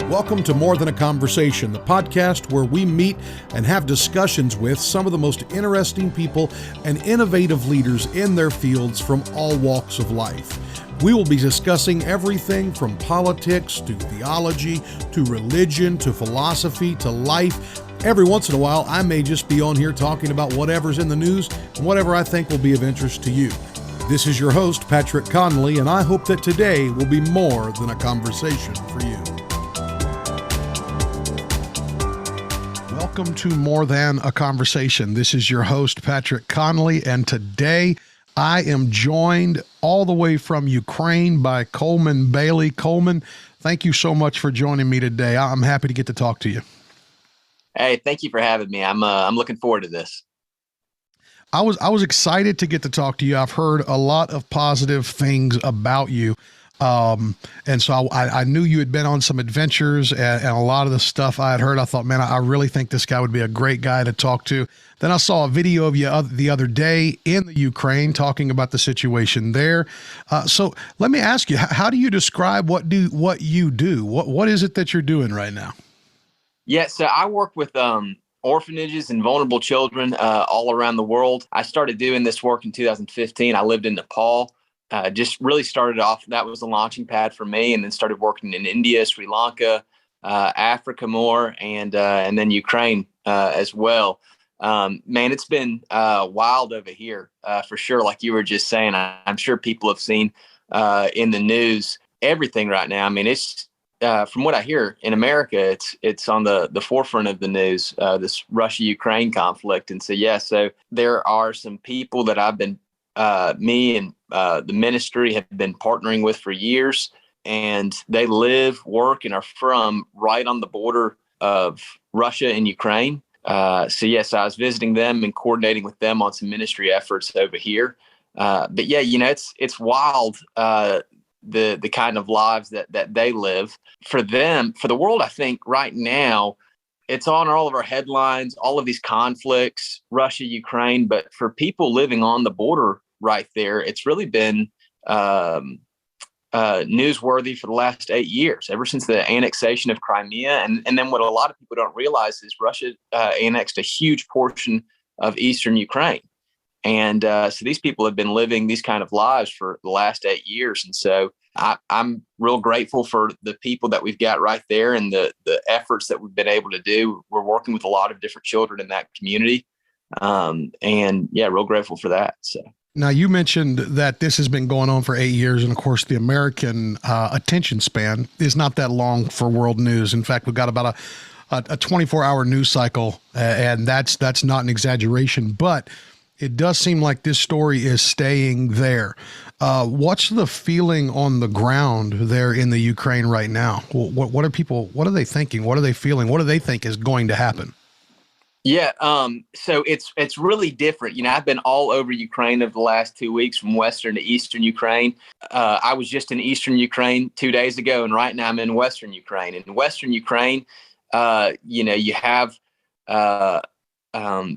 Welcome to More Than a Conversation, the podcast where we meet and have discussions with some of the most interesting people and innovative leaders in their fields from all walks of life. We will be discussing everything from politics to theology to religion to philosophy to life. Every once in a while, I may just be on here talking about whatever's in the news and whatever I think will be of interest to you. This is your host, Patrick Connolly, and I hope that today will be more than a conversation for you. Welcome to More Than a Conversation. This is your host, Patrick Connolly, and today I am joined all the way from Ukraine by Coleman Bailey. Coleman, thank you so much for joining me today. I'm happy to get to talk to you. Hey, thank you for having me. I'm looking forward to this. I was excited to get to talk to you. I've heard a lot of positive things about you. And so I knew you had been on some adventures and a lot of the stuff I had heard, I thought, man, I really think this guy would be a great guy to talk to. Then I saw a video of you the other day in the Ukraine talking about the situation there. So let me ask you, how do you describe what you do? What is it that you're doing right now? Yeah, so I work with orphanages and vulnerable children all around the world. I started doing this work in 2015. I lived in Nepal. Just really started off, that was the launching pad for me, and then started working in India, Sri Lanka, Africa more, and then Ukraine as well. Man, it's been wild over here for sure. Like you were just saying, I'm sure people have seen in the news everything right now. I mean, it's from what I hear in America, it's on the forefront of the news, this Russia-Ukraine conflict. And so there are some people that I've been me and the ministry have been partnering with for years, and they live, work, and are from right on the border of Russia and Ukraine. So I was visiting them and coordinating with them on some ministry efforts over here. But yeah, it's wild, the kind of lives that they live. For them, for the world, I think right now, it's on all of our headlines, all of these conflicts, Russia, Ukraine. But for people living on the border right there, it's really been newsworthy for the last 8 years, ever since the annexation of Crimea. And then what a lot of people don't realize is Russia annexed a huge portion of eastern Ukraine. And so these people have been living these kind of lives for the last 8 years. And so I'm real grateful for the people that we've got right there and the efforts that we've been able to do. We're working with a lot of different children in that community. And yeah, real grateful for that. So. Now, you mentioned that this has been going on for 8 years, and of course, the American attention span is not that long for world news. In fact, we've got about a 24-hour news cycle, and that's not an exaggeration, but it does seem like this story is staying there. What's the feeling on the ground there in the Ukraine right now? What are people, what are they thinking? What are they feeling? What do they think is going to happen? Yeah. So it's really different. I've been all over Ukraine over the last 2 weeks, from Western to Eastern Ukraine. I was just in Eastern Ukraine 2 days ago, and right now I'm in Western Ukraine. In Western Ukraine, you have the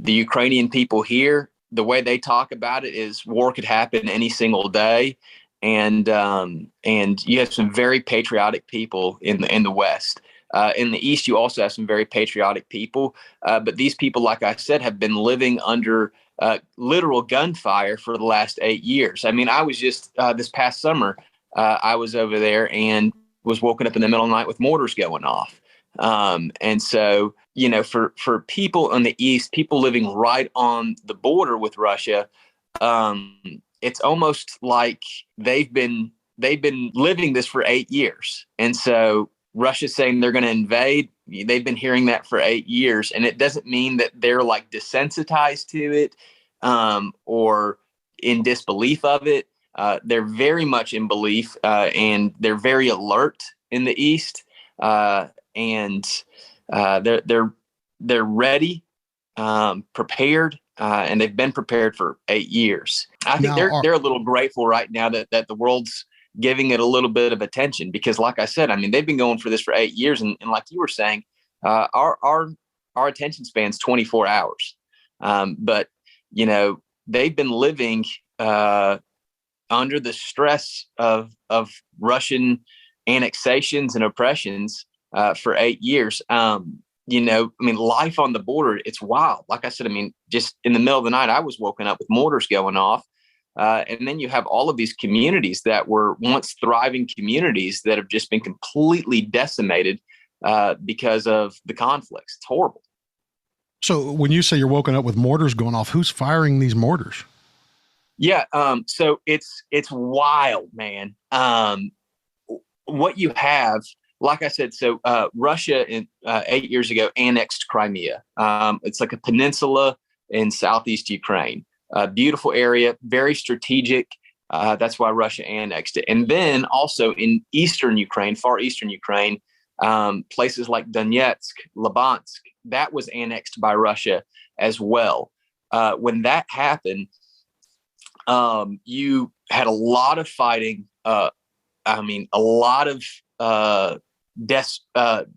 Ukrainian people here. The way they talk about it is war could happen any single day. And you have some very patriotic people in the West. In the East, you also have some very patriotic people. But these people, like I said, have been living under literal gunfire for the last 8 years. I mean, I was just this past summer, I was over there and was woken up in the middle of the night with mortars going off. And so, for people in the East, people living right on the border with Russia, it's almost like they've been living this for 8 years. And so Russia's saying they're going to invade. They've been hearing that for 8 years. And it doesn't mean that they're like desensitized to it, or in disbelief of it. They're very much in belief, and they're very alert in the East. And they're ready, prepared, and they've been prepared for 8 years. I think they're a little grateful right now that the world's giving it a little bit of attention, because like I said, I mean, they've been going for this for 8 years. And like you were saying, our attention span's 24 hours. But they've been living under the stress of Russian annexations and oppressions for 8 years. Life on the border, it's wild. Like I said, just in the middle of the night, I was woken up with mortars going off. And then you have all of these communities that were once thriving communities that have just been completely decimated because of the conflicts. It's horrible. So when you say you're woken up with mortars going off, who's firing these mortars? Yeah. So it's wild, man. What you have, like I said, so Russia 8 years ago annexed Crimea. It's like a peninsula in southeast Ukraine. Beautiful area, very strategic. That's why Russia annexed it. And then also in eastern Ukraine, far eastern Ukraine, places like Donetsk, Luhansk, that was annexed by Russia as well. When that happened, you had a lot of fighting. A lot of a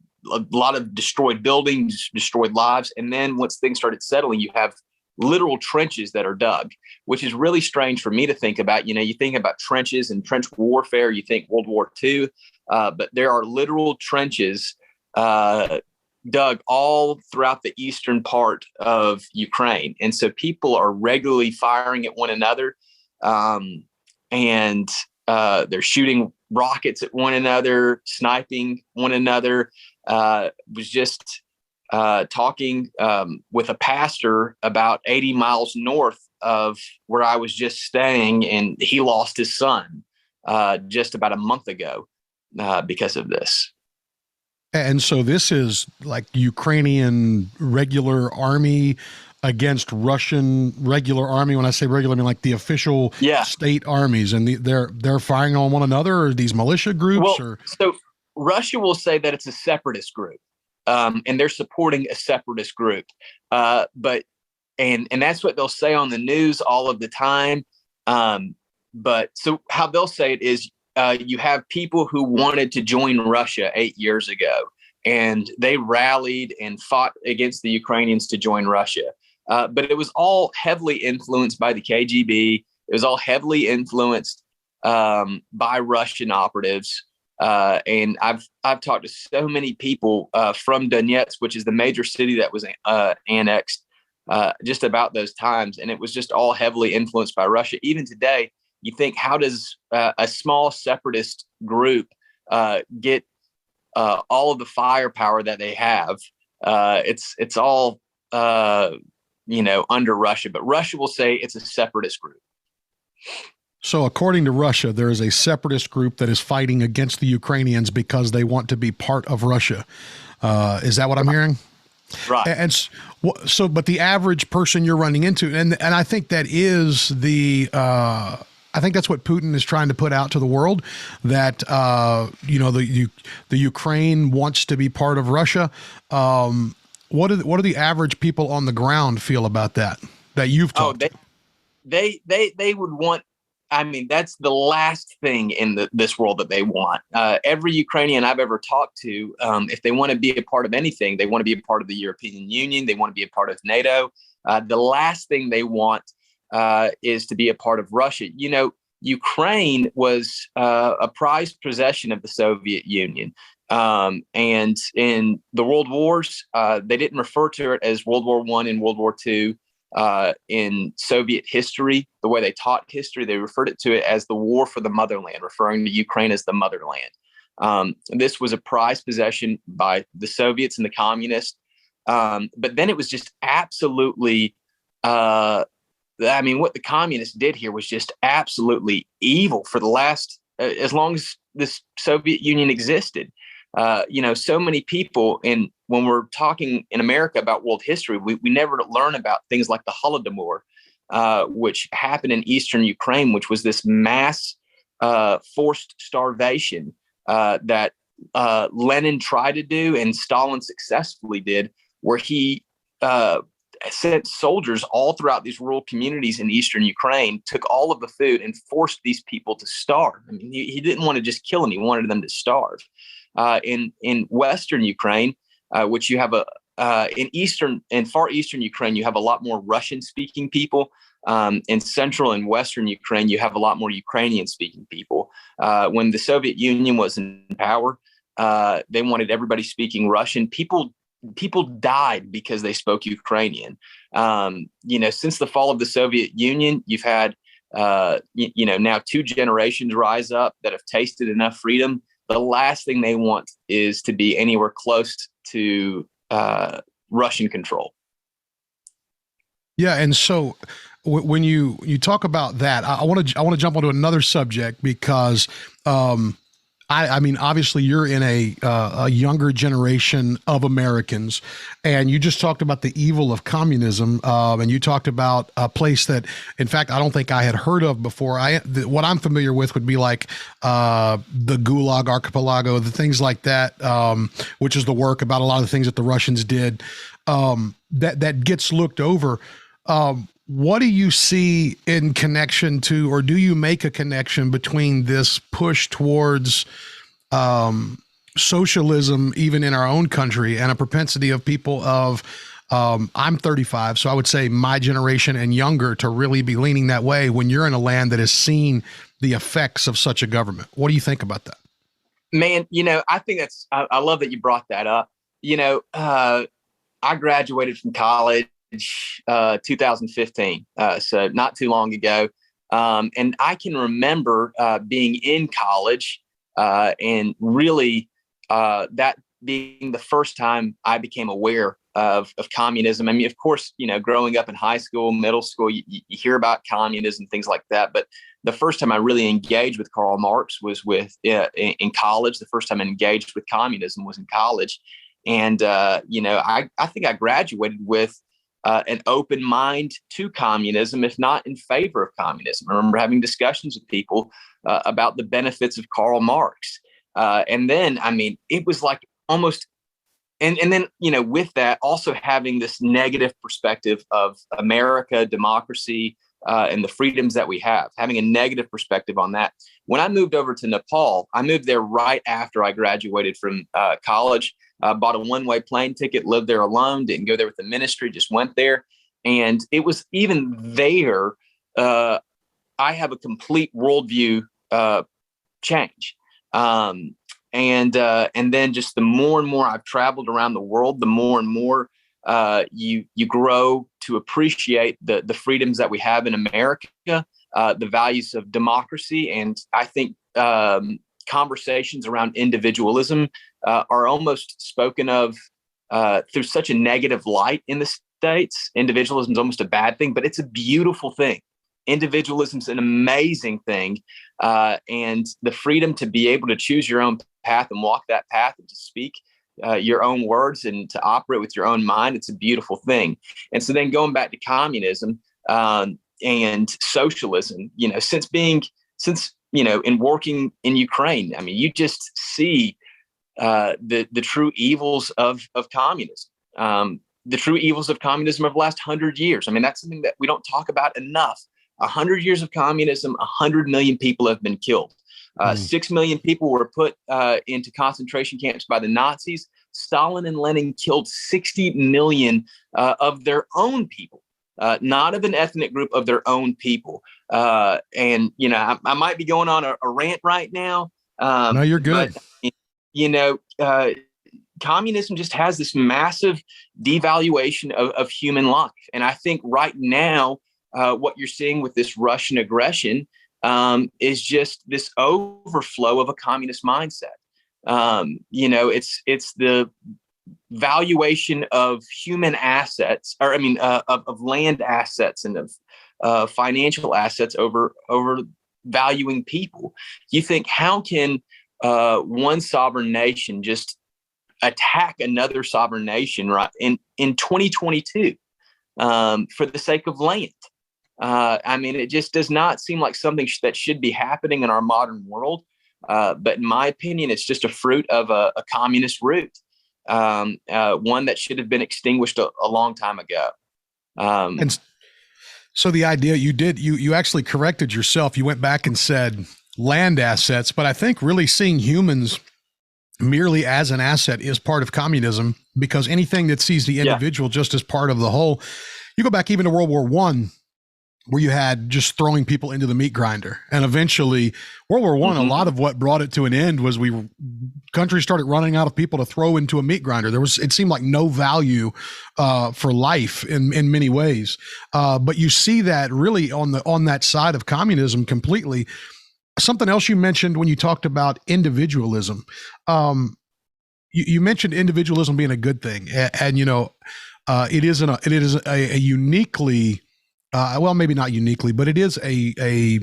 lot of destroyed buildings, destroyed lives. And then once things started settling, you have literal trenches that are dug, which is really strange for me to think about. You think about trenches and trench warfare, you think World War II, but there are literal trenches dug all throughout the eastern part of Ukraine. And so people are regularly firing at one another, and they're shooting rockets at one another, sniping one another. Was just talking with a pastor about 80 miles north of where I was just staying, and he lost his son just about a month ago because of this. And so this is like Ukrainian regular army against Russian regular army. When I say regular, I mean like the official state armies, and they're firing on one another, or these militia groups. So Russia will say that it's a separatist group, and they're supporting a separatist group. But that's what they'll say on the news all of the time. But so how they'll say it is, you have people who wanted to join Russia 8 years ago, and they rallied and fought against the Ukrainians to join Russia. But it was all heavily influenced by the KGB. It was all heavily influenced by Russian operatives. And I've talked to so many people from Donetsk, which is the major city that was annexed just about those times. And it was just all heavily influenced by Russia. Even today, you think, how does a small separatist group get all of the firepower that they have? It's all under Russia, but Russia will say it's a separatist group. So according to Russia, there is a separatist group that is fighting against the Ukrainians because they want to be part of Russia. Is that what I'm hearing? Right. And so, but the average person you're running into, and I think that is I think that's what Putin is trying to put out to the world, that, the Ukraine wants to be part of Russia. What do the average people on the ground feel about that you've talked to? They would want, that's the last thing in this world that they want. Every Ukrainian I've ever talked to, if they want to be a part of anything, they want to be a part of the European Union. They want to be a part of NATO. The last thing they want is to be a part of Russia. Ukraine was a prized possession of the Soviet Union. And in the World Wars, they didn't refer to it as World War I and World War II. In Soviet history, the way they taught history, they referred to it as the war for the motherland, referring to Ukraine as the motherland. This was a prized possession by the Soviets and the communists. But then it was just absolutely, what the communists did here was just absolutely evil for the last, as long as this Soviet Union existed. So many people, and when we're talking in America about world history, we never learn about things like the Holodomor, which happened in eastern Ukraine, which was this mass forced starvation that Lenin tried to do and Stalin successfully did, where he sent soldiers all throughout these rural communities in eastern Ukraine, took all of the food and forced these people to starve. He didn't want to just kill them. He wanted them to starve. In Western Ukraine, which you have in far eastern Ukraine, you have a lot more Russian speaking people. In central and western Ukraine, you have a lot more Ukrainian speaking people. When the Soviet Union was in power, they wanted everybody speaking Russian. People died because they spoke Ukrainian. Since the fall of the Soviet Union, you've had now 2 generations rise up that have tasted enough freedom. The last thing they want is to be anywhere close to Russian control. Yeah, and so when you talk about that, I want to jump onto another subject because I mean, obviously you're in a younger generation of Americans, and you just talked about the evil of communism, and you talked about a place that, in fact, I don't think I had heard of before. What I'm familiar with would be like the Gulag Archipelago, the things like that, which is the work about a lot of the things that the Russians did, that gets looked over. What do you see in connection to, or do you make a connection between this push towards socialism, even in our own country, and a propensity of people of, I'm 35, so I would say my generation and younger, to really be leaning that way when you're in a land that has seen the effects of such a government? What do you think about that? Man, I think I love that you brought that up. I graduated from college 2015, so not too long ago. And I can remember being in college and really that being the first time I became aware of communism. I mean, of course, growing up in high school, middle school, you hear about communism, things like that. But the first time I really engaged with Karl Marx was in college. The first time I engaged with communism was in college. And, I think I graduated with an open mind to communism, if not in favor of communism. I remember having discussions with people about the benefits of Karl Marx. And then, I mean, it was like almost, and then, with that, also having this negative perspective of America, democracy, and the freedoms that we have, having a negative perspective on that. When I moved over to Nepal, I moved there right after I graduated from college. Bought a one-way plane ticket, lived there alone, didn't go there with the ministry, just went there. And it was even there, I have a complete worldview change. And then just the more and more I've traveled around the world, the more and more you grow to appreciate the freedoms that we have in America, the values of democracy. And I think conversations around individualism are almost spoken of through such a negative light in the States. Individualism is almost a bad thing, but it's a beautiful thing. Individualism is an amazing thing. And the freedom to be able to choose your own path and walk that path and to speak your own words and to operate with your own mind, it's a beautiful thing. And so then going back to communism and socialism, since in working in Ukraine, I mean, you just see the true evils of communism, the true evils of communism of the last 100 years. I mean, that's something that we don't talk about enough. 100 years of communism, 100 million people have been killed. 6 million people were put into concentration camps by the Nazis. Stalin and Lenin killed 60 million of their own people, not of an ethnic group, of their own people. And, I might be going on a rant right now. No, you're good. But, communism just has this massive devaluation of human life. And I think right now, what you're seeing with this Russian aggression is just this overflow of a communist mindset. It's the valuation of human assets, of land assets and of financial assets over valuing people. You think, how can one sovereign nation just attack another sovereign nation right in 2022 for the sake of land? It just does not seem like something that should be happening in our modern world. But in my opinion, it's just a fruit of a communist root, one that should have been extinguished a long time ago. And so the idea you actually corrected yourself. You went back and said land assets, but I think really seeing humans merely as an asset is part of communism, because anything that sees the individual just as part of the whole. You go back even to World War I, where you had just throwing people into the meat grinder. And eventually World War I, a lot of what brought it to an end was countries started running out of people to throw into a meat grinder. It seemed like no value for life in many ways. But you see that really on that side of communism completely. Something else you mentioned when you talked about individualism, you mentioned individualism being a good thing. And it is a uniquely, well, maybe not uniquely, but it is a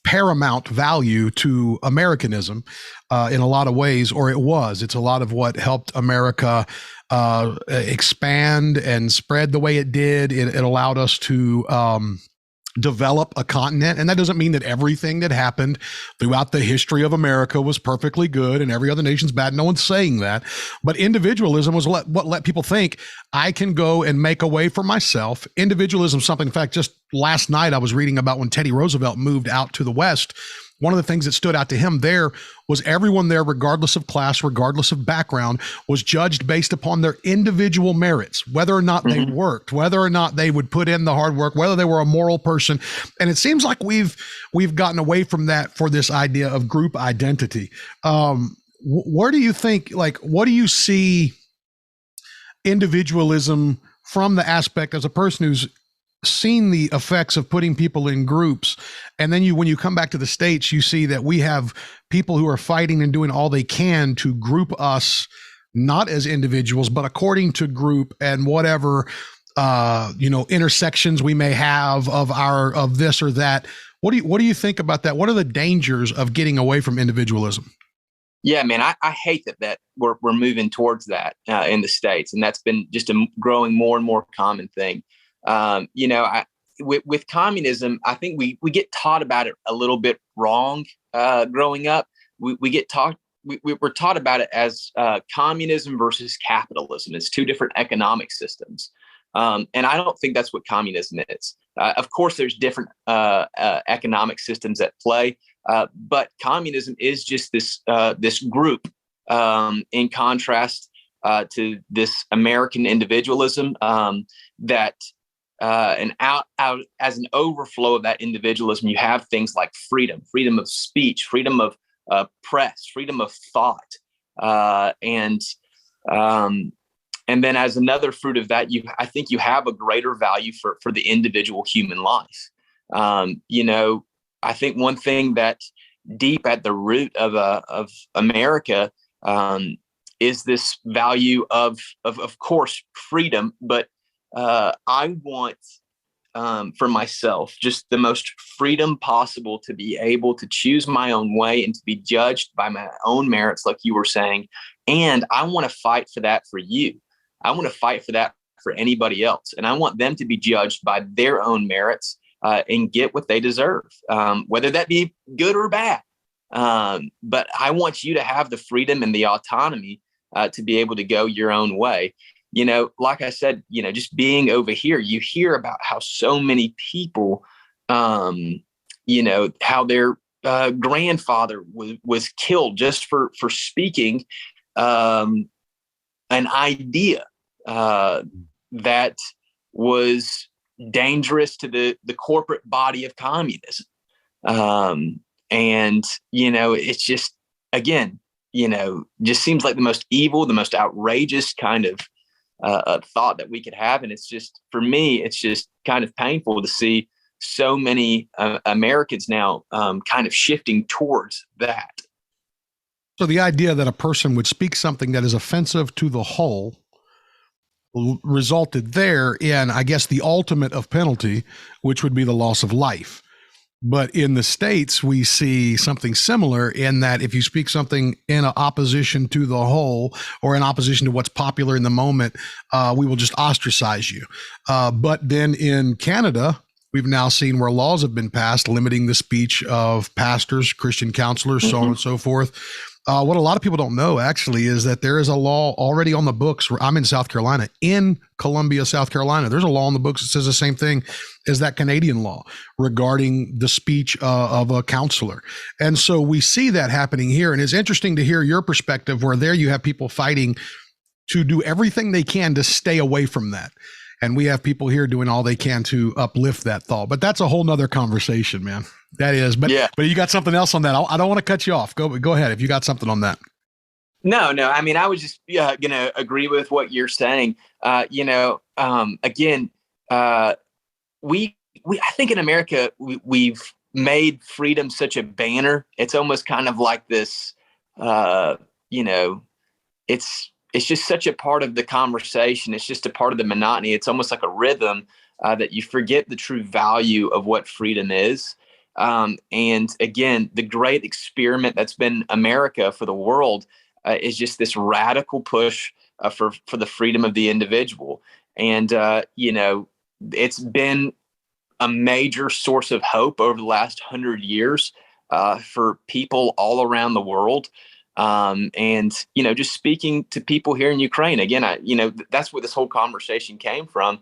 paramount value to Americanism in a lot of ways, or it was. It's a lot of what helped America expand and spread the way it did. It allowed us to develop a continent. And that doesn't mean that everything that happened throughout the history of America was perfectly good and every other nation's bad. No one's saying that. But individualism was what let people think, I can go and make a way for myself. Individualism, something, in fact, just last night I was reading about when Teddy Roosevelt moved out to the West. One of the things that stood out to him there was everyone there, regardless of class, regardless of background, was judged based upon their individual merits, whether or not they worked, whether or not they would put in the hard work, whether they were a moral person. And it seems like we've gotten away from that for this idea of group identity. Where do you think, what do you see individualism from the aspect as a person who's seen the effects of putting people in groups, and then when you come back to the States, you see that we have people who are fighting and doing all they can to group us, not as individuals, but according to group and whatever intersections we may have of this or that. What do you think about that? What are the dangers of getting away from individualism? Yeah, man, I hate that we're moving towards that in the States, and that's been just a growing more and more common thing. With communism, I think we get taught about it a little bit wrong growing up. We're taught about it as communism versus capitalism. It's two different economic systems. And I don't think that's what communism is. Of course, there's different economic systems at play, but communism is just this group in contrast to this American individualism that and out as an overflow of that individualism, you have things like freedom of speech, freedom of press, freedom of thought, and then as another fruit of that, I think you have a greater value for the individual human life. I think one thing that deep at the root of America is this value of course, freedom, but I want for myself just the most freedom possible to be able to choose my own way and to be judged by my own merits, like you were saying. And I want to fight for that for you. I want to fight for that for anybody else. And I want them to be judged by their own merits and get what they deserve, whether that be good or bad. But I want you to have the freedom and the autonomy to be able to go your own way. Like I said, just being over here, you hear about how so many people, how their grandfather was killed just for speaking an idea that was dangerous to the corporate body of communism. It's just, again, just seems like the most evil, the most outrageous kind of thought that we could have. And it's just, for me, it's just kind of painful to see so many Americans now kind of shifting towards that. So the idea that a person would speak something that is offensive to the whole resulted there in, I guess, the ultimate of penalty, which would be the loss of life. But in the States, we see something similar in that if you speak something in opposition to the whole or in opposition to what's popular in the moment, we will just ostracize you. But then in Canada, we've now seen where laws have been passed limiting the speech of pastors, Christian counselors, so on and so forth. What a lot of people don't know actually is that there is a law already on the books. I'm in South Carolina, in Columbia, South Carolina. There's a law on the books that says the same thing as that Canadian law regarding the speech of a counselor. And so we see that happening here. And it's interesting to hear your perspective where there you have people fighting to do everything they can to stay away from that. And we have people here doing all they can to uplift that thought. But that's a whole nother conversation, man. That is. But Yeah. but you got something else on that. I don't want to cut you off. Go ahead if you got something on that. No. I mean, I was just going to agree with what you're saying. Again, we I think in America we've made freedom such a banner. It's almost kind of like this. It's just such a part of the conversation. It's just a part of the monotony. It's almost like a rhythm that you forget the true value of what freedom is. And again, the great experiment that's been America for the world is just this radical push for the freedom of the individual. And, it's been a major source of hope over the last 100 years for people all around the world. Just speaking to people here in Ukraine, again, that's where this whole conversation came from.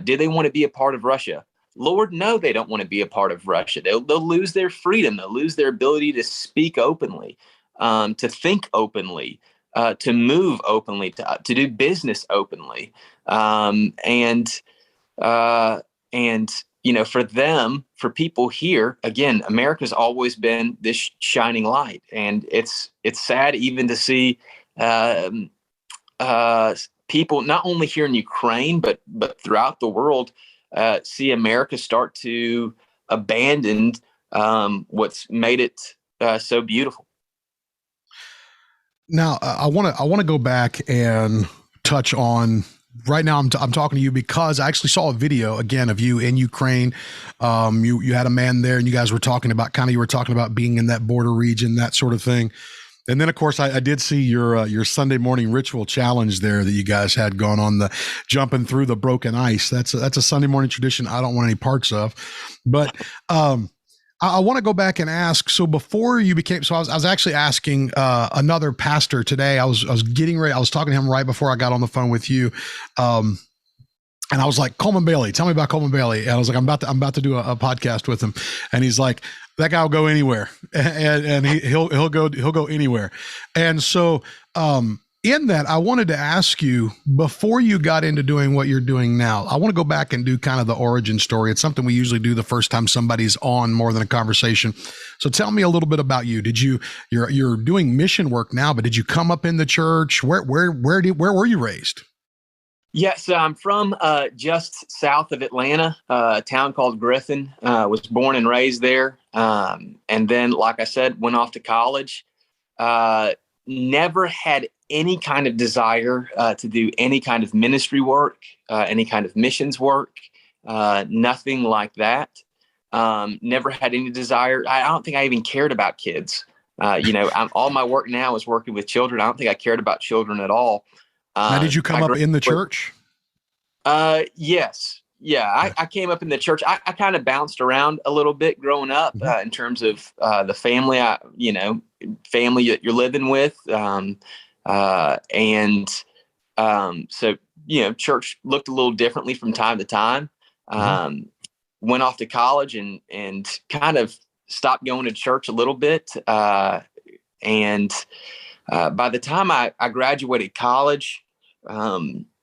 Do they want to be a part of Russia? Lord, no, they don't want to be a part of Russia. They'll lose their freedom. They'll lose their ability to speak openly, to think openly, to move openly, to do business openly. For them, for people here, again, America's always been this shining light. And it's sad even to see people, not only here in Ukraine, but throughout the world, see America start to abandon what's made it so beautiful. Now, I want to go back and touch on. Right now, I'm talking to you because I actually saw a video again of you in Ukraine. You had a man there, and you guys were talking about being in that border region, that sort of thing. And then, of course, I did see your Sunday morning ritual challenge there that you guys had going on, the jumping through the broken ice. That's a Sunday morning tradition I don't want any parts of. But I want to go back and ask. So before you became, I was actually asking another pastor today. I was getting ready. I was talking to him right before I got on the phone with you. And I was like, Coleman Bailey, tell me about Coleman Bailey. And I was like, I'm about to do a podcast with him. And he's like, that guy will go anywhere, and he'll go anywhere. And so in that, I wanted to ask you, before you got into doing what you're doing now, I want to go back and do kind of the origin story. It's something we usually do the first time somebody's on more than a conversation. So tell me a little bit about you. You're doing mission work now, but did you come up in the church? Where were you raised? Yeah, so I'm from just south of Atlanta, a town called Griffin. Was born and raised there. And then, like I said, went off to college. Never had any kind of desire to do any kind of ministry work, any kind of missions work, nothing like that. Never had any desire. I don't think I even cared about kids. All my work now is working with children. I don't think I cared about children at all. Now, did you come up in the church? Yes. Yeah, I came up in the church. I kind of bounced around a little bit growing up in terms of the family, family that you're living with. So, church looked a little differently from time to time. Went off to college and kind of stopped going to church a little bit. By the time I graduated college,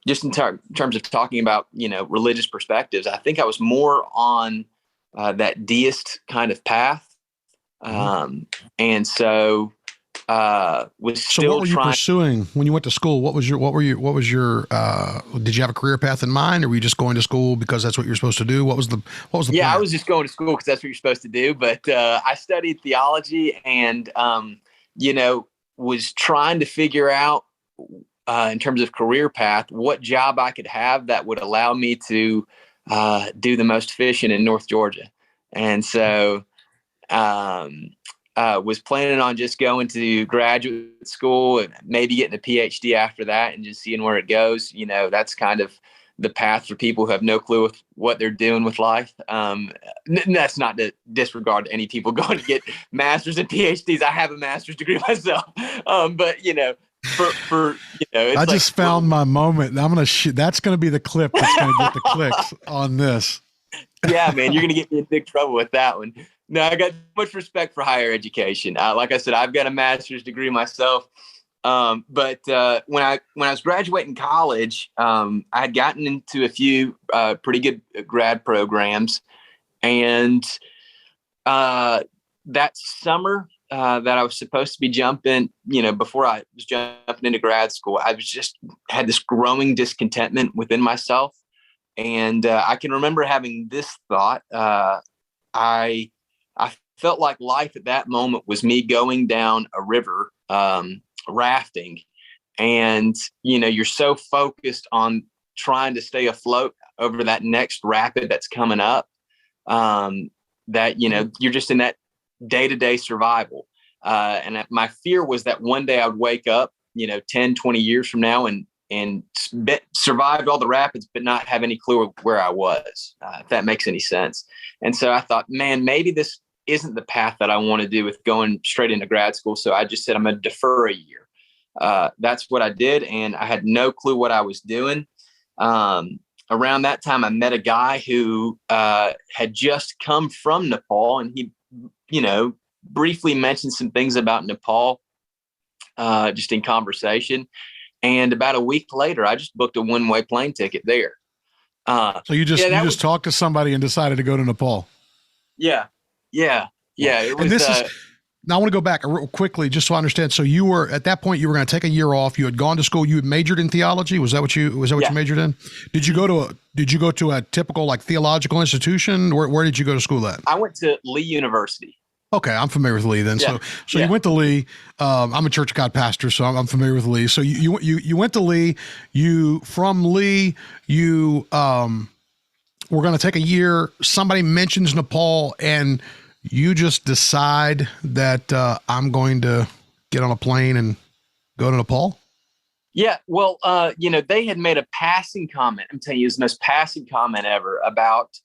just in terms of talking about, religious perspectives, I think I was more on that deist kind of path. And so was still. So what were you pursuing when you went to school? What was your did you have a career path in mind, or were you just going to school because that's what you're supposed to do? What was the plan? I was just going to school because that's what you're supposed to do. But I studied theology and, was trying to figure out in terms of career path, what job I could have that would allow me to do the most fishing in North Georgia. And so was planning on just going to graduate school and maybe getting a PhD after that and just seeing where it goes. That's kind of the path for people who have no clue with what they're doing with life. That's not to disregard any people going to get masters and PhDs. I have a master's degree myself. But it's I just found my moment. I'm going to that's going to be the clip that's going to get the clicks on this. Yeah, man, you're going to get me in big trouble with that one. No, I got much respect for higher education. Like I said, I've got a master's degree myself. But when I was graduating college, I had gotten into a few pretty good grad programs, and that summer that I was supposed to be jumping, before I was jumping into grad school, I was just had this growing discontentment within myself, and I can remember having this thought. I felt like life at that moment was me going down a river. Rafting, and you're so focused on trying to stay afloat over that next rapid that's coming up, that you're just in that day-to-day survival, and my fear was that one day I would wake up 10-20 years from now and survived all the rapids but not have any clue where I was, if that makes any sense. And so I thought, man, maybe this isn't the path that I want to do with going straight into grad school. So I just said, I'm going to defer a year. That's what I did. And I had no clue what I was doing. Around that time, I met a guy who had just come from Nepal, and he, briefly mentioned some things about Nepal, just in conversation. And about a week later, I just booked a one-way plane ticket there. So you just talked to somebody and decided to go to Nepal. Yeah. It was, and this is, now I want to go back real quickly just so I understand. So you were, at that point, you were going to take a year off. You had gone to school. You had majored in theology. Was that what you majored in? Did you go to a typical like theological institution? Where did you go to school at? I went to Lee University. Okay. I'm familiar with Lee then. Yeah. So you went to Lee. I'm a Church of God pastor, so I'm familiar with Lee. So you went to Lee, from Lee, we're going to take a year. Somebody mentions Nepal, and you just decide that I'm going to get on a plane and go to Nepal? Yeah. Well, they had made a passing comment. I'm telling you, it was the most passing comment ever about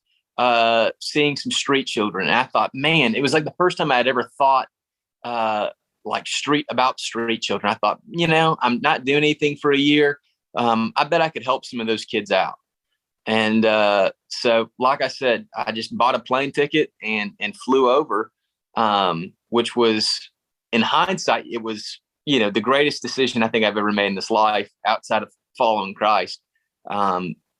seeing some street children. And I thought, man, it was like the first time I had ever thought about street children. I thought, I'm not doing anything for a year. I bet I could help some of those kids out. And so, like I said, I just bought a plane ticket and flew over, which was, in hindsight, it was, the greatest decision I think I've ever made in this life outside of following Christ.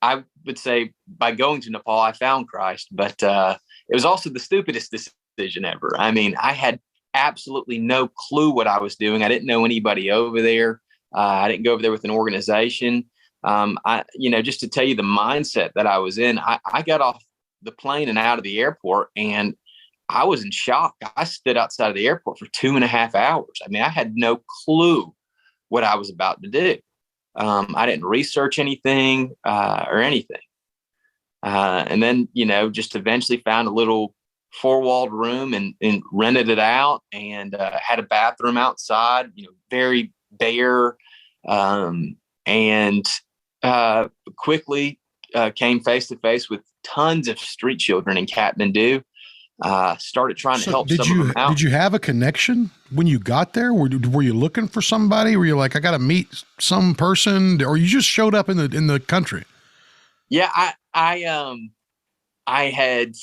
I would say by going to Nepal, I found Christ, but it was also the stupidest decision ever. I mean, I had absolutely no clue what I was doing. I didn't know anybody over there. I didn't go over there with an organization. Just to tell you the mindset that I was in, I got off the plane and out of the airport, and I was in shock. I stood outside of the airport for 2.5 hours. I mean, I had no clue what I was about to do. I didn't research anything or anything. And then, just eventually found a little 4-walled room and rented it out, and had a bathroom outside, very bare, and quickly came face to face with tons of street children in Kathmandu. Started trying to help some of them out. Did you have a connection when you got there? Were you looking for somebody? Were you like, I got to meet some person, or you just showed up in the country? Yeah, I had,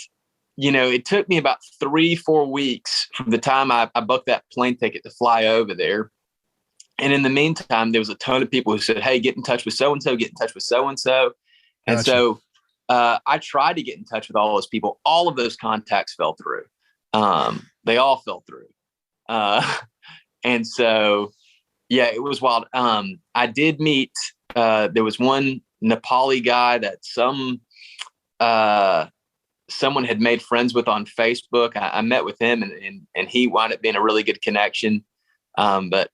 it took me about 3-4 weeks from the time I booked that plane ticket to fly over there. And in the meantime, there was a ton of people who said, hey, get in touch with so-and-so, get in touch with so-and-so. And Gotcha. So I tried to get in touch with all those people. All of those contacts fell through. They all fell through. And so, yeah, it was wild. I did meet, there was one Nepali guy that someone had made friends with on Facebook. I met with him, and he wound up being a really good connection. But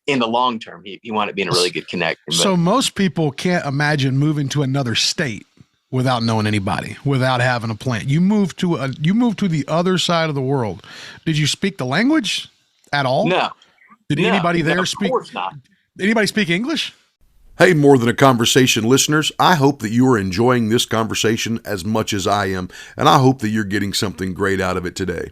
in the long term, he wound up being a really good connection. So most people can't imagine moving to another state without knowing anybody, without having a plan. You moved to the other side of the world. Did you speak the language at all? No. Did anybody there speak? Of course not. Anybody speak English? Hey, More Than a Conversation listeners, I hope that you are enjoying this conversation as much as I am, and I hope that you're getting something great out of it today.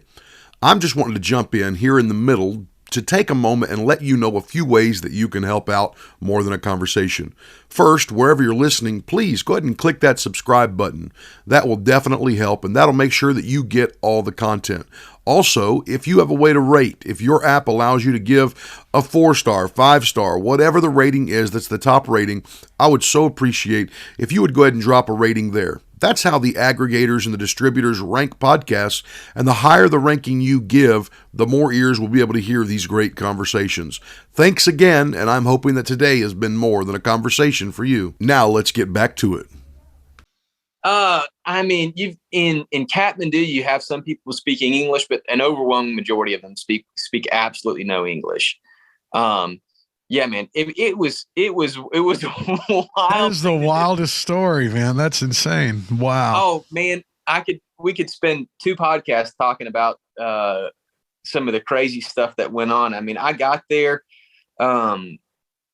I'm just wanting to jump in here in the middle to take a moment and let you know a few ways that you can help out More Than a Conversation. First, wherever you're listening, please go ahead and click that subscribe button. That will definitely help, and that'll make sure that you get all the content. Also, if you have a way to rate, if your app allows you to give a 4-star, 5-star, whatever the rating is that's the top rating, I would so appreciate if you would go ahead and drop a rating there. That's how the aggregators and the distributors rank podcasts, and the higher the ranking you give, the more ears will be able to hear these great conversations. Thanks again, and I'm hoping that today has been more than a conversation for you. Now let's get back to it. I mean, you've in Kathmandu, you have some people speaking English, but an overwhelming majority of them speak absolutely no English. Yeah, man, it was wild. That is the wildest story, man. That's insane. Wow. Oh man, we could spend 2 podcasts talking about some of the crazy stuff that went on. I mean, I got there,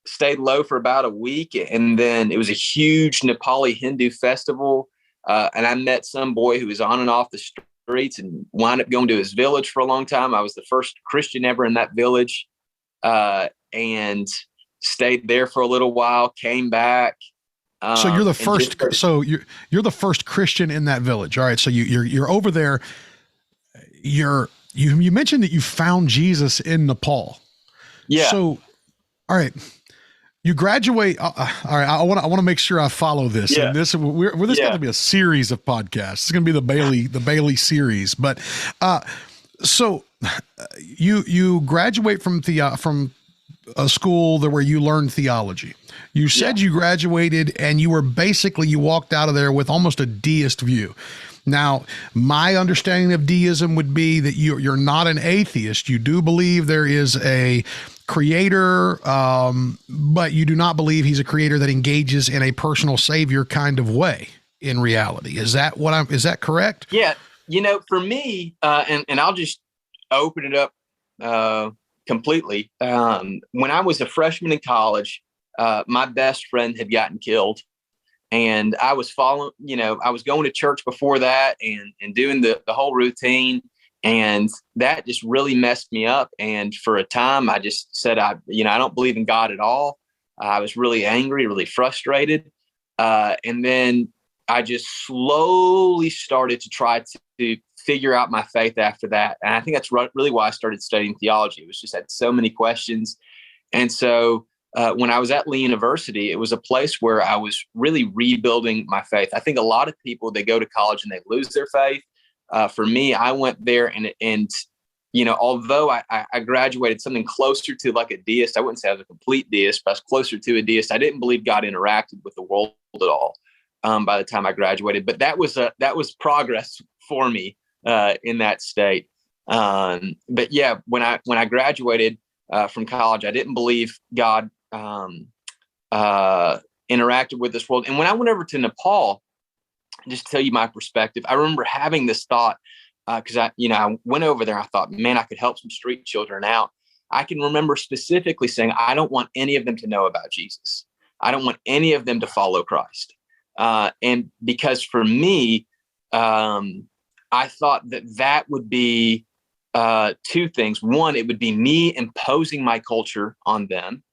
stayed low for about a week, and then it was a huge Nepali Hindu festival. And I met some boy who was on and off the streets and wound up going to his village for a long time. I was the first Christian ever in that village, and stayed there for a little while, came back. So you're the first. So you're the first Christian in that village. All right. So you're over there. You mentioned that you found Jesus in Nepal. Yeah. So, all right. You graduate. All right. I want to make sure I follow this. Yeah. And this going to be a series of podcasts. It's going to be the Bailey series. But so you graduate from a school where you learned theology. You said you graduated and you walked out of there with almost a deist view. Now, my understanding of deism would be that you're not an atheist. You do believe there is a creator, but you do not believe he's a creator that engages in a personal savior kind of way in reality. Is that correct? Yeah. For me, and I'll just open it up completely. When I was a freshman in college, my best friend had gotten killed, and I was I was going to church before that and doing the whole routine. And that just really messed me up. And for a time, I just said, I don't believe in God at all. I was really angry, really frustrated. And then I just slowly started to try to figure out my faith after that. And I think that's really why I started studying theology. It was just had so many questions. And so when I was at Lee University, it was a place where I was really rebuilding my faith. I think a lot of people, they go to college and they lose their faith. For me, I went there and although I graduated something closer to like a deist, I wouldn't say I was a complete deist, but I was closer to a deist. I didn't believe God interacted with the world at all by the time I graduated. But that was progress for me in that state. But yeah, when I graduated from college, I didn't believe God interacted with this world. And when I went over to Nepal, just to tell you my perspective, I remember having this thought because I went over there. I thought, man, I could help some street children out. I can remember specifically saying, I don't want any of them to know about Jesus. I don't want any of them to follow Christ. And because for me, I thought that would be 2 things. One, it would be me imposing my culture on them.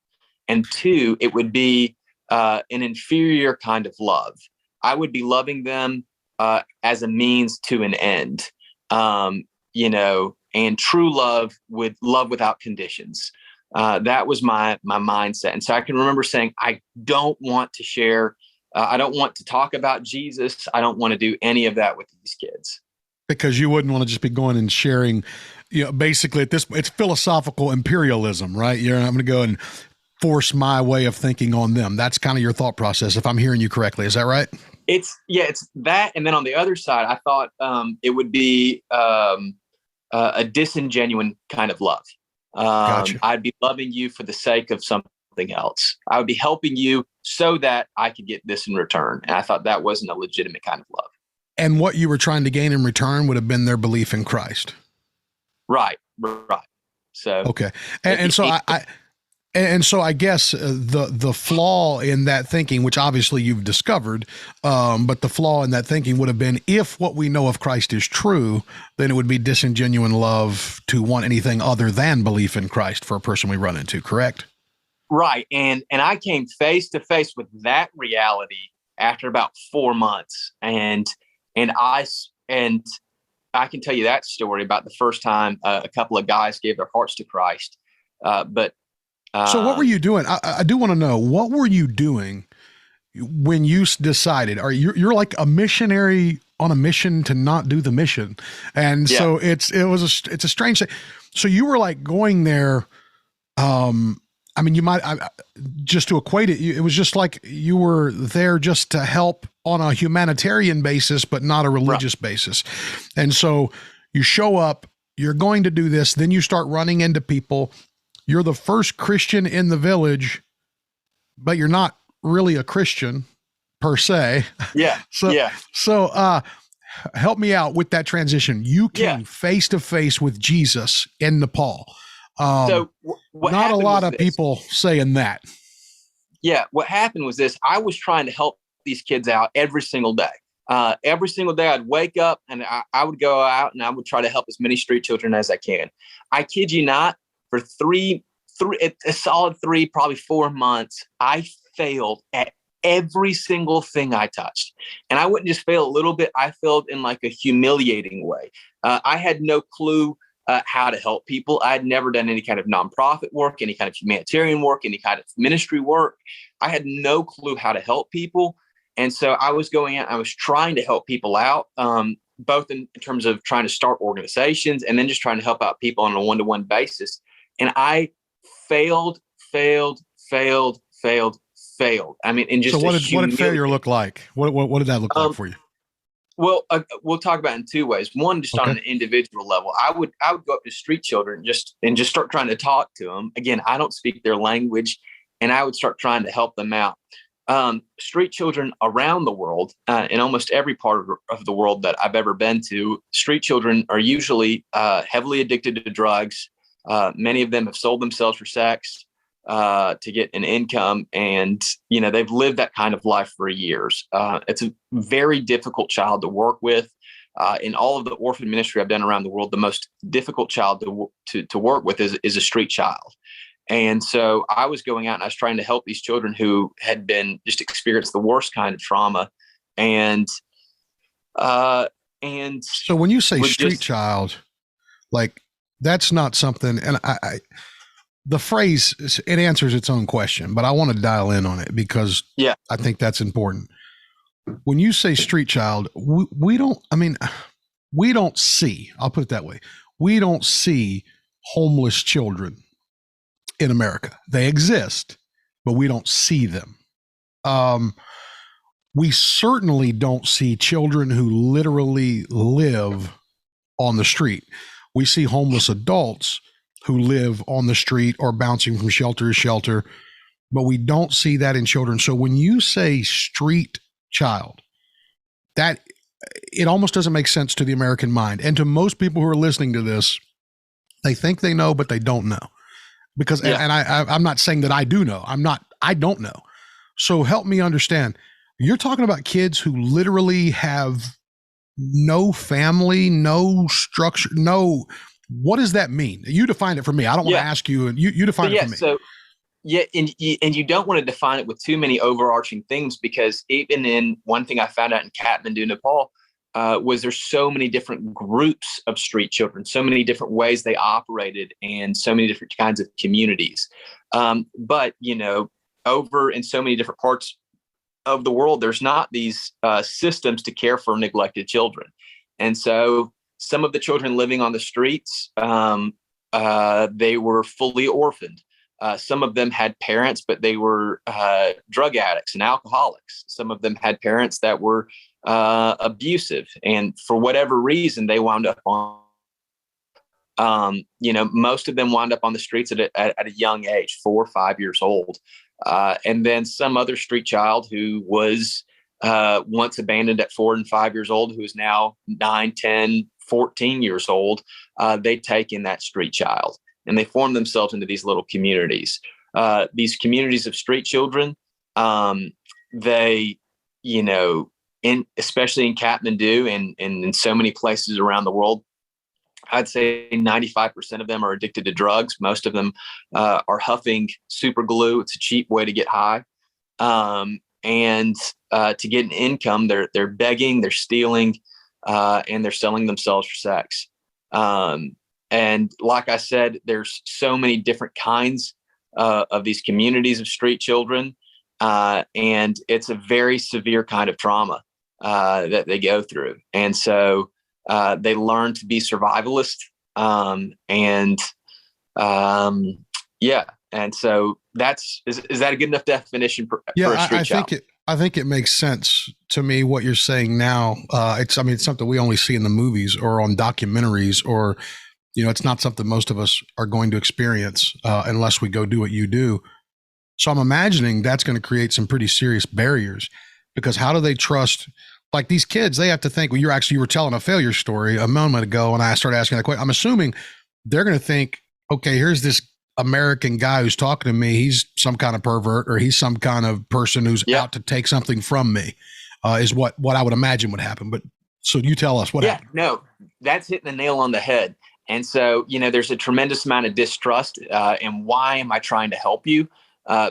And 2, it would be an inferior kind of love. I would be loving them as a means to an end, and true love would love without conditions. That was my mindset. And so I can remember saying, I don't want to share. I don't want to talk about Jesus. I don't want to do any of that with these kids. Because you wouldn't want to just be going and sharing, basically it's philosophical imperialism, right? I'm going to go and force my way of thinking on them. That's kind of your thought process, if I'm hearing you correctly. Is that right? It's that. And then on the other side, I thought it would be a disingenuous kind of love. Gotcha. I'd be loving you for the sake of something else. I would be helping you so that I could get this in return. And I thought that wasn't a legitimate kind of love. And what you were trying to gain in return would have been their belief in Christ. Right. So, okay. And so And so I guess the flaw in that thinking, which obviously you've discovered, but the flaw in that thinking would have been, if what we know of Christ is true, then it would be disingenuine love to want anything other than belief in Christ for a person we run into, correct? Right. And I came face to face with that reality after about 4 months. And I can tell you that story about the first time a couple of guys gave their hearts to Christ. So what were you doing? I do want to know, what were you doing when you decided, you're like a missionary on a mission to not do the mission. And so it's a strange thing. So you were like going there. I mean, just to equate it, it was just like you were there just to help on a humanitarian basis, but not a religious basis. And so you show up, you're going to do this, then you start running into people. You're the first Christian in the village, but you're not really a Christian per se. Yeah. So help me out with that transition. You came face to face with Jesus in Nepal. Not a lot of people saying that. Yeah. What happened was this: I was trying to help these kids out every single day. Every single day I'd wake up and I would go out and I would try to help as many street children as I can. I kid you not, for a solid 3, probably 4 months, I failed at every single thing I touched. And I wouldn't just fail a little bit. I failed in like a humiliating way. I had no clue how to help people. I had never done any kind of nonprofit work, any kind of humanitarian work, any kind of ministry work. I had no clue how to help people. And so I was going out, I was trying to help people out, both in terms of trying to start organizations and then just trying to help out people on a one-to-one basis. And I failed. I mean, and just so what did failure look like? What did that look like for you? Well, we'll talk about it in 2 ways. One, just on an individual level, I would go up to street children and just start trying to talk to them. Again, I don't speak their language, and I would start trying to help them out. Street children around the world, in almost every part of the world that I've ever been to, street children are usually heavily addicted to drugs. Many of them have sold themselves for sex to get an income, and they've lived that kind of life for years. It's a very difficult child to work with. In all of the orphan ministry I've done around the world, the most difficult child to work with is a street child. And so I was going out and I was trying to help these children who had been just experienced the worst kind of trauma. And so when you say street child, like, that's not something, and the phrase, it answers its own question, but I want to dial in on it because I think that's important. When you say street child, we don't see, I'll put it that way, we don't see homeless children in America. They exist, but we don't see them. We certainly don't see children who literally live on the street. We see homeless adults who live on the street or bouncing from shelter to shelter, but we don't see that in children. So when you say street child, that it almost doesn't make sense to the American mind. And to most people who are listening to this, they think they know, but they don't know. Because, and I'm not saying that I do know. I don't know. So help me understand. You're talking about kids who literally have no family, no structure, no. What does that mean? You define it for me. I don't want to ask you, and you define it for me. So, and you don't want to define it with too many overarching things, because even in one thing I found out in Kathmandu, Nepal, was there's so many different groups of street children, so many different ways they operated, and so many different kinds of communities. But over in so many different parts of the world, there's not these systems to care for neglected children. And so some of the children living on the streets, they were fully orphaned. Some of them had parents, but they were drug addicts and alcoholics. Some of them had parents that were abusive, and for whatever reason, they wound up on, most of them wound up on the streets at a young age, 4 or 5 years old. And then some other street child who was once abandoned at 4 and 5 years old, who is now 9, 10, 14 years old, they take in that street child and they form themselves into these little communities. these communities of street children, they, especially in Kathmandu and in so many places around the world, I'd say 95% of them are addicted to drugs. Most of them are huffing super glue. It's a cheap way to get high. And to get an income, they're begging, they're stealing, and they're selling themselves for sex. And like I said, there's so many different kinds of these communities of street children. And it's a very severe kind of trauma that they go through. And so they learn to be survivalist. And so is that a good enough definition for a street child? I think it makes sense to me what you're saying now. It's something we only see in the movies or on documentaries, or, it's not something most of us are going to experience unless we go do what you do. So I'm imagining that's going to create some pretty serious barriers, because how do they trust, like these kids? They have to think, well, you were telling a failure story a moment ago, and I started asking that question. I'm assuming they're going to think, okay, here's this American guy who's talking to me. He's some kind of pervert, or he's some kind of person who's out to take something from me, is what I would imagine would happen. But so you tell us what happened. No, that's hitting the nail on the head. And so, there's a tremendous amount of distrust. And why am I trying to help you?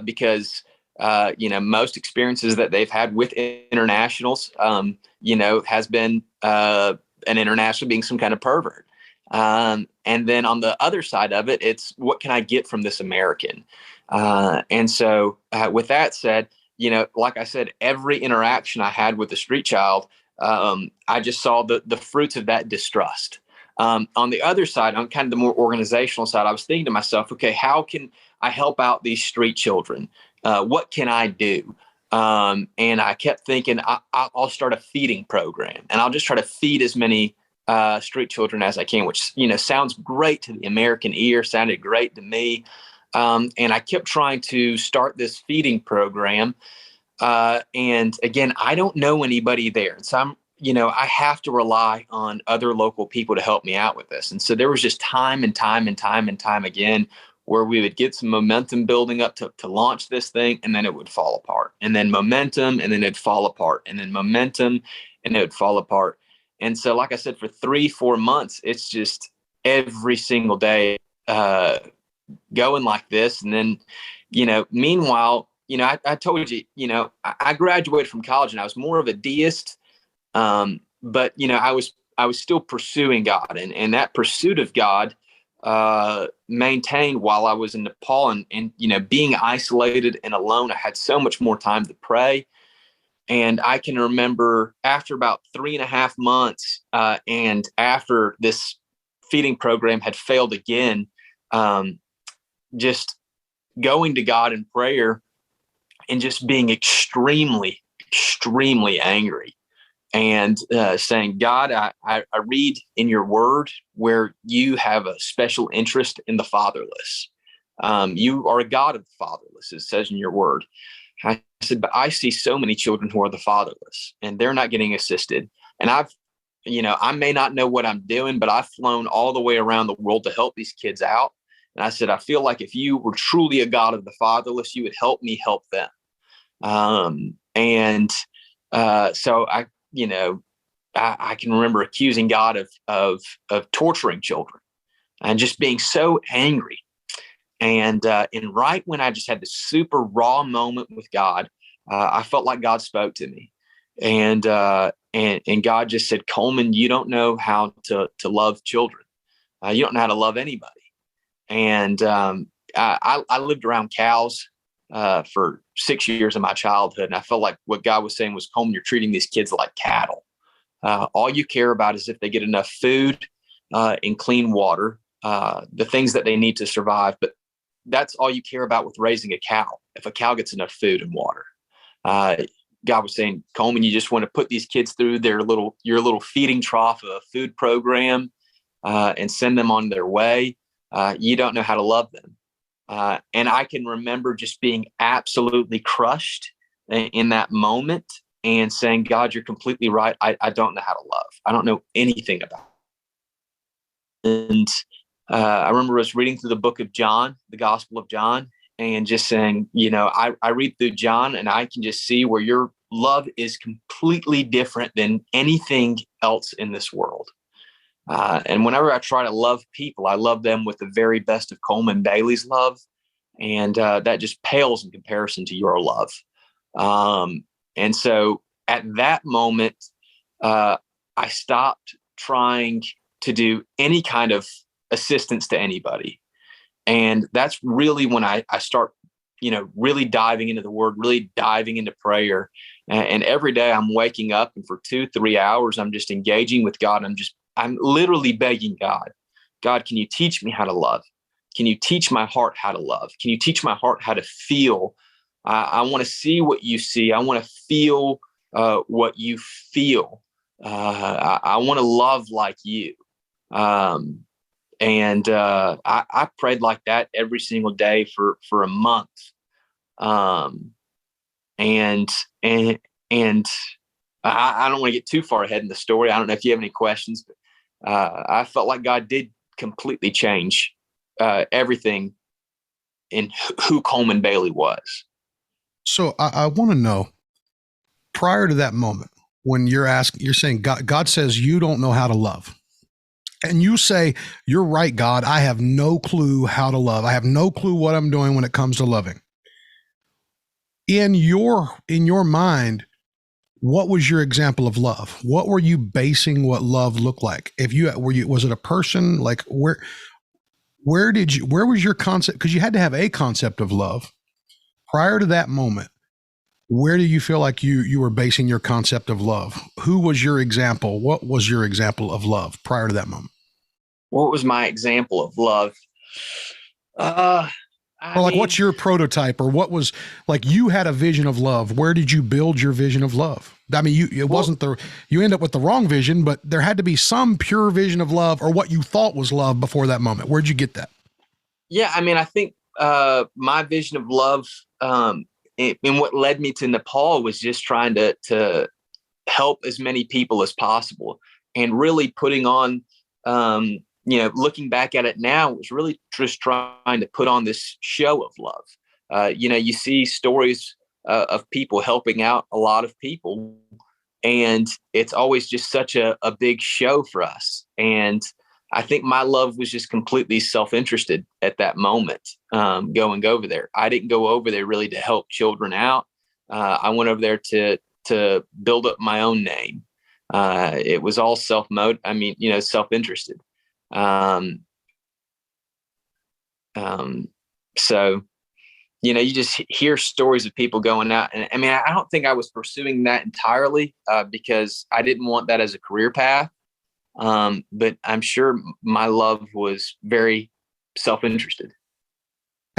Because, most experiences that they've had with internationals, has been an international being some kind of pervert. And then on the other side of it, it's what can I get from this American? And so with that said, like I said, every interaction I had with the street child, I just saw the fruits of that distrust. On the other side, on kind of the more organizational side, I was thinking to myself, okay, how can I help out these street children? What can I do? And I kept thinking, I'll start a feeding program, and I'll just try to feed as many street children as I can, which, sounds great to the American ear, sounded great to me. And I kept trying to start this feeding program. And again, I don't know anybody there. So I have to rely on other local people to help me out with this. And so there was just time and time again where we would get some momentum building up to launch this thing, and then it would fall apart, and then momentum, and then it'd fall apart, and then momentum, and it would fall apart. And so, like I said, for 3-4 months, it's just every single day going like this. And then, meanwhile, I told you, I graduated from college and I was more of a deist. But, I was still pursuing God, and that pursuit of God maintained while I was in Nepal, and being isolated and alone. I had so much more time to pray. And I can remember after about 3.5 months, and after this feeding program had failed again, just going to God in prayer and just being extremely, extremely angry, and saying, God, I read in your word where you have a special interest in the fatherless. You are a God of the fatherless, it says in your word. I said, but I see so many children who are the fatherless, and they're not getting assisted. And I may not know what I'm doing, but I've flown all the way around the world to help these kids out. And I said, I feel like if you were truly a God of the fatherless, you would help me help them. So I can remember accusing God of torturing children and just being so angry. And right when I just had this super raw moment with God, I felt like God spoke to me, and God just said, Coleman, you don't know how to love children. You don't know how to love anybody. And I lived around cows for 6 years of my childhood, and I felt like what God was saying was, Coleman, you're treating these kids like cattle. All you care about is if they get enough food and clean water, the things that they need to survive. But that's all you care about with raising a cow. If a cow gets enough food and water, God was saying, Coleman, you just want to put these kids through your little feeding trough of a food program and send them on their way. You don't know how to love them. And I can remember just being absolutely crushed in that moment and saying, God, you're completely right. I don't know how to love. I don't know anything about it. And I remember I was reading through the book of John, the Gospel of John, and just saying, I read through John and I can just see where your love is completely different than anything else in this world. And whenever I try to love people, I love them with the very best of Coleman Bailey's love. And that just pales in comparison to your love. And so at that moment, I stopped trying to do any kind of assistance to anybody. And that's really when I start, really diving into the word, really diving into prayer. And every day I'm waking up, and for 2-3 hours, I'm just engaging with God. I'm literally begging God, can you teach me how to love? Can you teach my heart how to love? Can you teach my heart how to feel? I want to see what you see. I want to feel what you feel. I want to love like you. And I prayed like that every single day for a month. And I don't want to get too far ahead in the story. I don't know if you have any questions, but I felt like God did completely change everything in who Coleman Bailey was. So I want to know, prior to that moment, when you're saying God says you don't know how to love. And you say, you're right, God, I have no clue how to love. I have no clue what I'm doing when it comes to loving. In your mind, what was your example of love? What were you basing what love looked like? Was it a person? Like where was your concept? Because you had to have a concept of love. Prior to that moment, where do you feel like you were basing your concept of love? Who was your example? What was your example of love prior to that moment? What was my example of love? What's your prototype, or what was, like, you had a vision of love. Where did you build your vision of love? I mean, you end up with the wrong vision, but there had to be some pure vision of love, or what you thought was love before that moment. Where'd you get that? Yeah. I mean, I think my vision of love, and what led me to Nepal was just trying to help as many people as possible, and really putting on, looking back at it now, it was really just trying to put on this show of love. You see stories of people helping out a lot of people, and it's always just such a big show for us. And I think my love was just completely self-interested at that moment, going over there. I didn't go over there really to help children out. I went over there to build up my own name. It was all self-interested. So, you just hear stories of people going out, and I mean, I don't think I was pursuing that entirely, because I didn't want that as a career path. But I'm sure my love was very self-interested.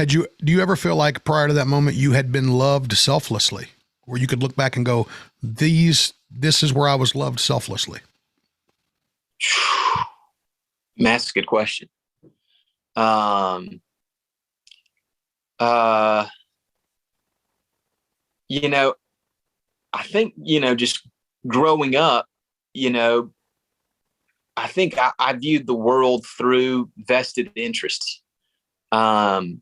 Do you ever feel like prior to that moment you had been loved selflessly, where you could look back and go, this is where I was loved selflessly? That's a good question. I think, just growing up, I think I viewed the world through vested interests. And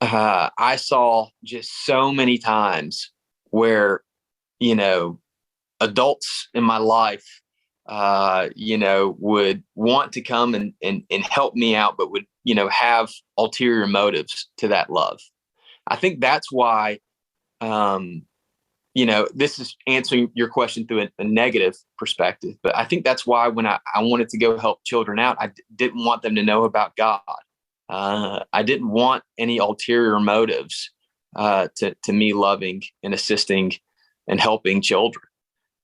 I saw just so many times where, adults in my life, would want to come and help me out, but would, have ulterior motives to that love. I think that's why, this is answering your question through a negative perspective, but I think that's why when I wanted to go help children out, I didn't want them to know about God. I didn't want any ulterior motives to me loving and assisting and helping children.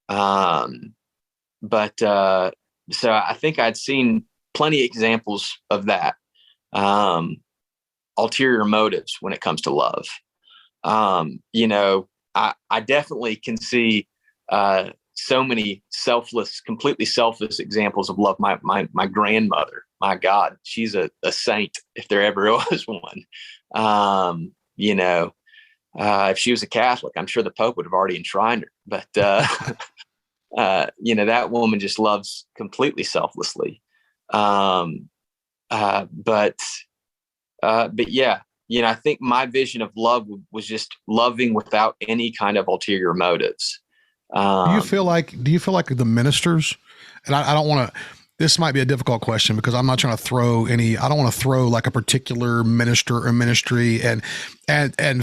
But so I think I'd seen plenty of examples of that, ulterior motives when it comes to love. I definitely can see so many completely selfless examples of love. My grandmother, my God, she's a saint if there ever was one. If she was a Catholic, I'm sure the Pope would have already enshrined her. But that woman just loves completely selflessly. But but yeah, I think my vision of love was just loving without any kind of ulterior motives. Do you feel like the ministers, and I don't want to, this might be a difficult question because I'm not trying to throw any, I don't want to throw like a particular minister or ministry, and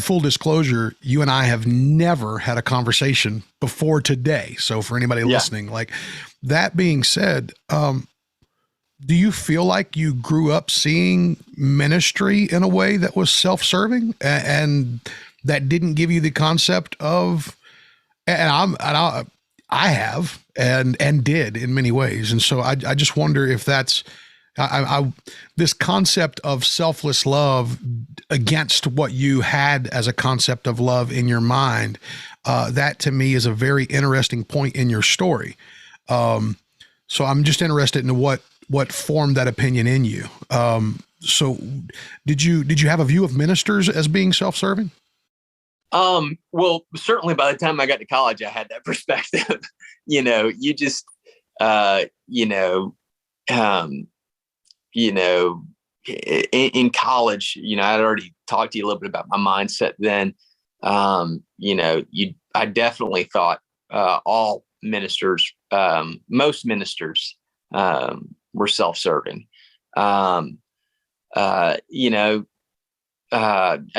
full disclosure, you and I have never had a conversation before today. So for anybody listening, like that being said, do you feel like you grew up seeing ministry in a way that was self-serving and that didn't give you the concept of, I have and did in many ways. And so I just wonder if that's this concept of selfless love against what you had as a concept of love in your mind. That to me is a very interesting point in your story. So I'm just interested in what formed that opinion in you. So did you have a view of ministers as being self-serving? Well, certainly by the time I got to college, I had that perspective. You just, in college, I'd already talked to you a little bit about my mindset then. I definitely thought, all ministers, most ministers, were self-serving. I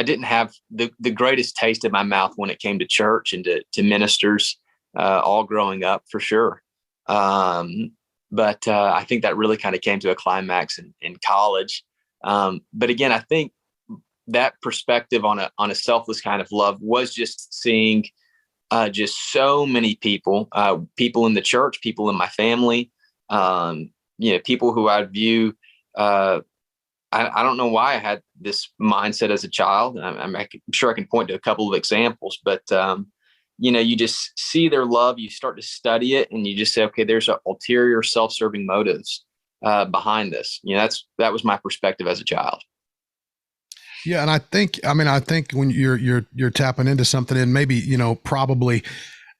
didn't have the greatest taste in my mouth when it came to church and to ministers, all growing up for sure. But I think that really kind of came to a climax in college. But again, I think that perspective on a selfless kind of love was just seeing just so many people in the church, people in my family, people who I'd view. I don't know why I had this mindset as a child. I'm sure I can point to a couple of examples, but, you just see their love, you start to study it, and you just say, okay, there's ulterior self-serving motives behind this. That was my perspective as a child. Yeah. And I think when you're tapping into something, and maybe, probably,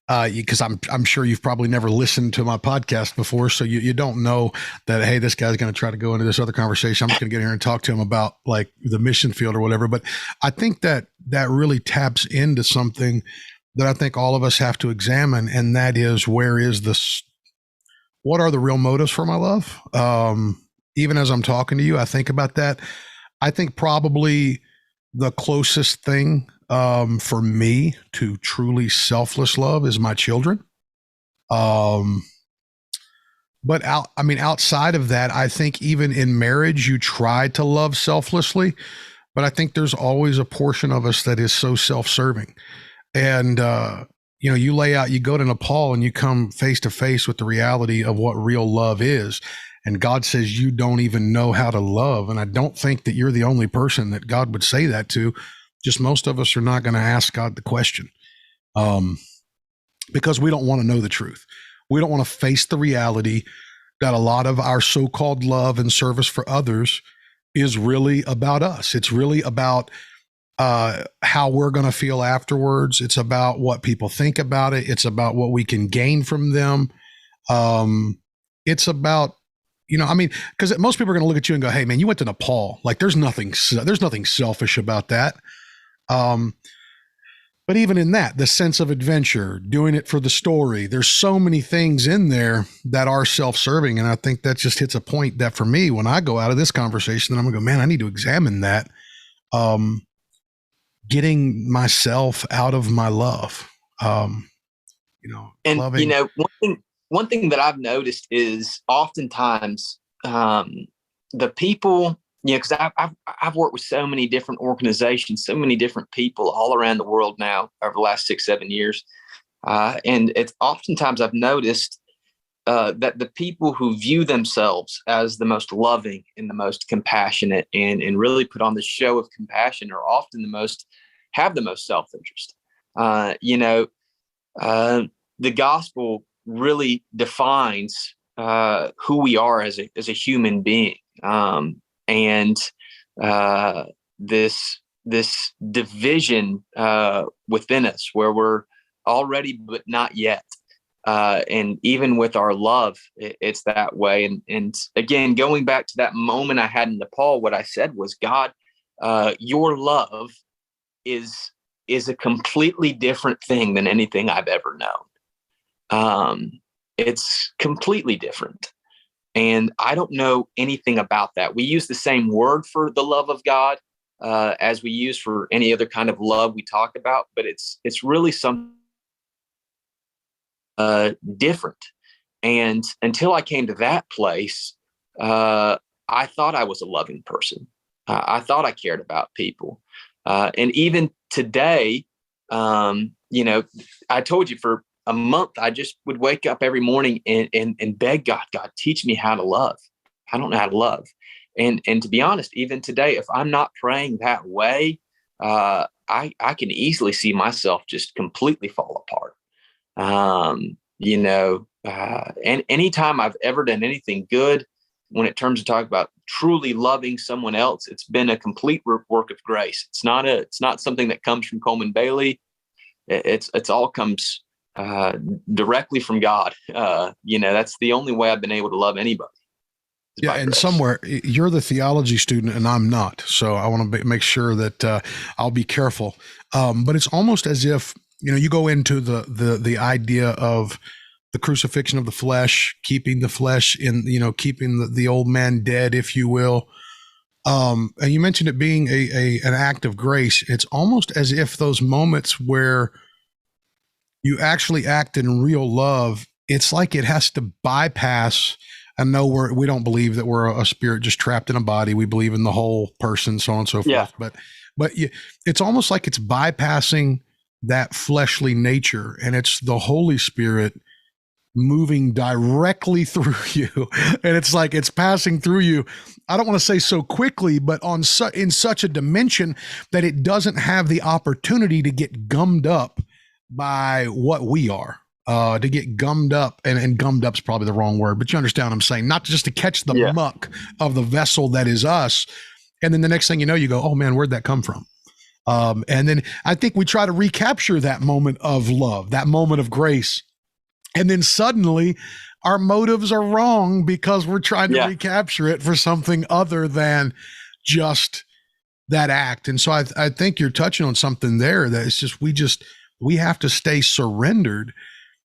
because I'm sure you've probably never listened to my podcast before, so you don't know that, hey, this guy's going to try to go into this other conversation. I'm just going to get here and talk to him about like the mission field or whatever. But I think that really taps into something that I think all of us have to examine, and that is, what are the real motives for my love? Even as I'm talking to you, I think about that. I think probably the closest thing for me to truly selfless love is my children. But outside of that, I think even in marriage, you try to love selflessly, but I think there's always a portion of us that is so self-serving. And, you go to Nepal and you come face to face with the reality of what real love is. And God says, you don't even know how to love. And I don't think that you're the only person that God would say that to. Just most of us are not going to ask God the question, because we don't want to know the truth. We don't want to face the reality that a lot of our so-called love and service for others is really about us. It's really about how we're going to feel afterwards. It's about what people think about it. It's about what we can gain from them. It's about, because most people are going to look at you and go, hey man, you went to Nepal. Like there's nothing selfish about that. But even in that, the sense of adventure, doing it for the story, there's so many things in there that are self-serving. And I think that just hits a point that for me, when I go out of this conversation, then I'm gonna go, man, I need to examine that. Getting myself out of my love, and loving. One thing that I've noticed is oftentimes, the people, because I've worked with so many different organizations, so many different people all around the world now over the last 6-7 years. And it's oftentimes I've noticed that the people who view themselves as the most loving and the most compassionate and really put on the show of compassion are often have the most self-interest. The gospel really defines who we are as a human being. And this division within us where we're already but not yet. And even with our love, it's that way. And again, going back to that moment I had in Nepal, what I said was, God, your love is a completely different thing than anything I've ever known. It's completely different. And I don't know anything about that. We use the same word for the love of God as we use for any other kind of love we talk about, but it's really something different. And until I came to that place, I thought I was a loving person. I thought I cared about people. And even today, I told you for a month, I just would wake up every morning and beg God, teach me how to love. I don't know how to love. And to be honest, even today, if I'm not praying that way, I can easily see myself just completely fall apart. And anytime I've ever done anything good, when it terms to talk about truly loving someone else, it's been a complete work of grace. It's not something that comes from Coleman Bailey. It's all comes directly from God. That's the only way I've been able to love anybody. Yeah, and somewhere you're the theology student and I'm not, so I want to make sure that I'll be careful. But it's almost as if you go into the idea of the crucifixion of the flesh, keeping the flesh in, keeping the old man dead, if you will. And you mentioned it being an act of grace. It's almost as if those moments where you actually act in real love, it's like it has to bypass. I know we don't believe that we're a spirit just trapped in a body. We believe in the whole person, so on and so forth. Yeah. But it's almost like it's bypassing that fleshly nature, and it's the Holy Spirit moving directly through you. And it's like it's passing through you. I don't want to say so quickly, but in such a dimension that it doesn't have the opportunity to get gummed up by what we are. To get gummed up, and gummed up's probably the wrong word, but you understand what I'm saying. Not just to catch the muck of the vessel that is us. And then the next thing you know, you go, oh man, where'd that come from? And then I think we try to recapture that moment of love, that moment of grace. And then suddenly our motives are wrong because we're trying to recapture it for something other than just that act. And so I think you're touching on something there that it's just, we have to stay surrendered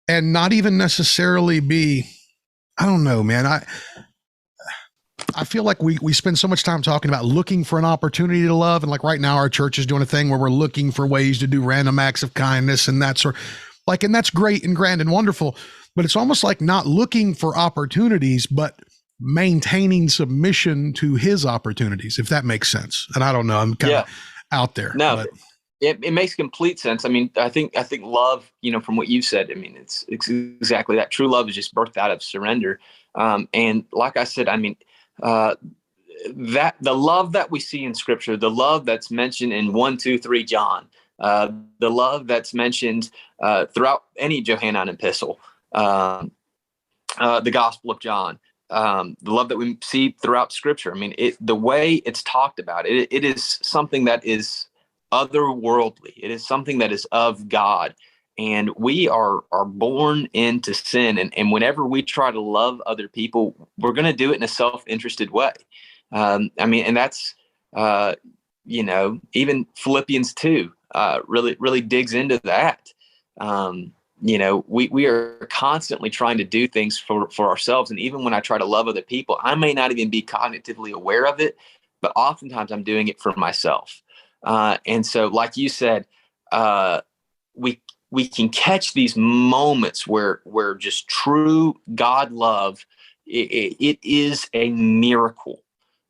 and not even necessarily be, I don't know, man. I feel like we spend so much time talking about looking for an opportunity to love. And like right now, our church is doing a thing where we're looking for ways to do random acts of kindness and that sort. And that's great and grand and wonderful, but it's almost like not looking for opportunities, but maintaining submission to his opportunities, if that makes sense. And I don't know, I'm kind of out there. No, but it makes complete sense. I mean, I think love, from what you said, I mean, it's exactly that. True love is just birthed out of surrender. And like I said, I mean, that the love that we see in Scripture, the love that's mentioned in 1, 2, 3 John, the love that's mentioned throughout any Johannine epistle, the Gospel of John, the love that we see throughout Scripture. I mean, the way it's talked about, it is something that is otherworldly. It is something that is of God. And we are born into sin. And whenever we try to love other people, we're going to do it in a self-interested way. I mean, and that's, even Philippians 2 really digs into that. We are constantly trying to do things for ourselves. And even when I try to love other people, I may not even be cognitively aware of it, but oftentimes I'm doing it for myself. And so, like you said, we can catch these moments where just true God love, it is a miracle.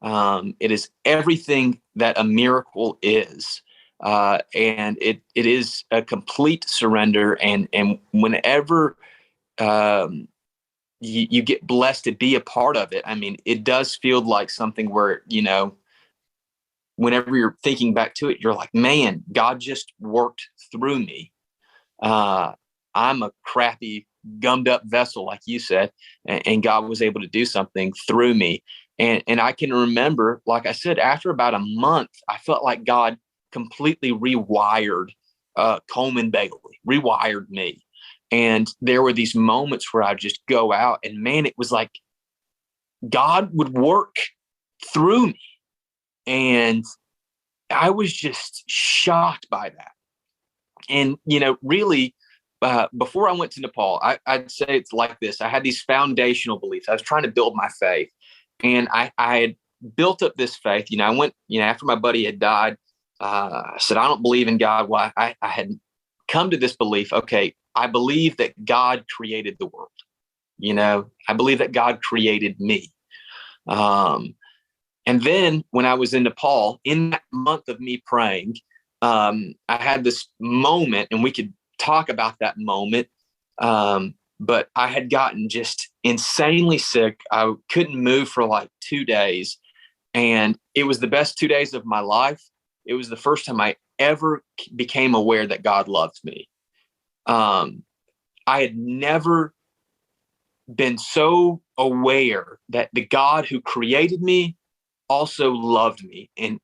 It is everything that a miracle is. And it is a complete surrender. And whenever you get blessed to be a part of it, I mean, it does feel like something where, whenever you're thinking back to it, you're like, man, God just worked through me. I'm a crappy, gummed up vessel, like you said, and God was able to do something through me. And I can remember, like I said, after about a month, I felt like God completely rewired Coleman Bailey, rewired me. And there were these moments where I'd just go out and, man, it was like God would work through me. And I was just shocked by that. And, really, before I went to Nepal, I'd say it's like this. I had these foundational beliefs. I was trying to build my faith, and I had built up this faith. I went, after my buddy had died, I said, I don't believe in God. Well, I had come to this belief. Okay, I believe that God created the world. I believe that God created me. And then when I was in Nepal, in that month of me praying, I had this moment, and we could talk about that moment. But I had gotten just insanely sick. I couldn't move for like 2 days. And it was the best 2 days of my life. It was the first time I ever became aware that God loved me. I had never been so aware that the God who created me also loved me. And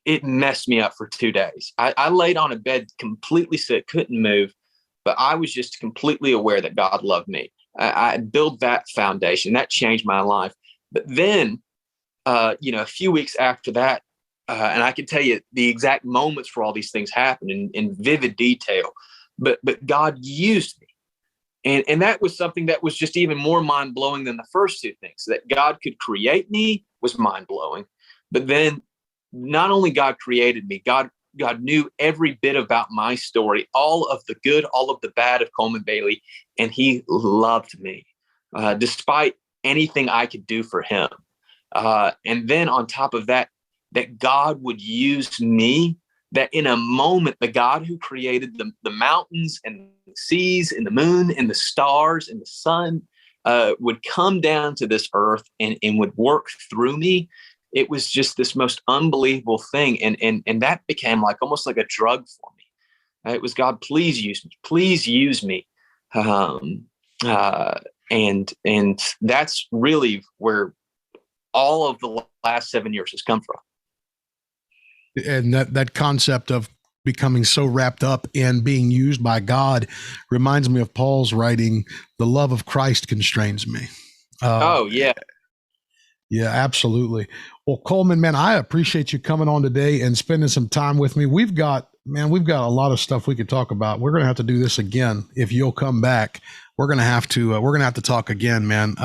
it messed me up for 2 days. I laid on a bed completely sick, couldn't move, but I was just completely aware that God loved me. I built that foundation. That changed my life. But then, a few weeks after that, and I can tell you the exact moments for all these things happened in vivid detail, but God used me. And that was something that was just even more mind-blowing than the first two things. That God could create me was mind-blowing. But then not only God created me, God knew every bit about my story, all of the good, all of the bad of Coleman Bailey, and he loved me despite anything I could do for him. And then on top of that, that God would use me, that in a moment, the God who created the mountains and the seas and the moon and the stars and the sun would come down to this earth and would work through me. It was just this most unbelievable thing. And that became like almost like a drug for me. It was, God, please use me. Please use me. And that's really where all of the last 7 years has come from. And that concept of becoming so wrapped up in being used by God reminds me of Paul's writing, "The love of Christ constrains me." Oh, yeah. Yeah, absolutely. Well, Coleman, man, I appreciate you coming on today and spending some time with me. We've got a lot of stuff we could talk about. We're going to have to do this again. If you'll come back, we're going to have to talk again, man.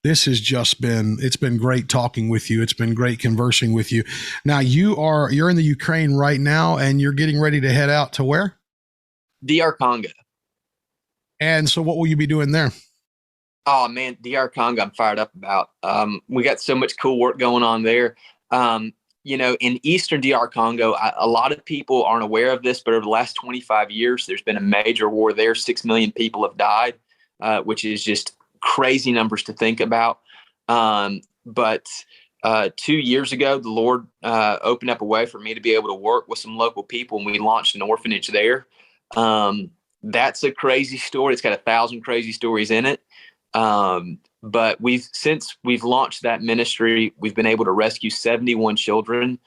This has it's been great talking with you. It's been great conversing with you. Now you're in the Ukraine right now, and you're getting ready to head out to where? DR Congo. And so what will you be doing there? Oh man, DR Congo, I'm fired up about. We got so much cool work going on there. In Eastern DR Congo, a lot of people aren't aware of this, but over the last 25 years, there's been a major war there. 6 million people have died, which is just crazy numbers to think about. But 2 years ago, the Lord opened up a way for me to be able to work with some local people, and we launched an orphanage there. That's a crazy story. It's got 1,000 crazy stories in it. But since we've launched that ministry, we've been able to rescue 71 children.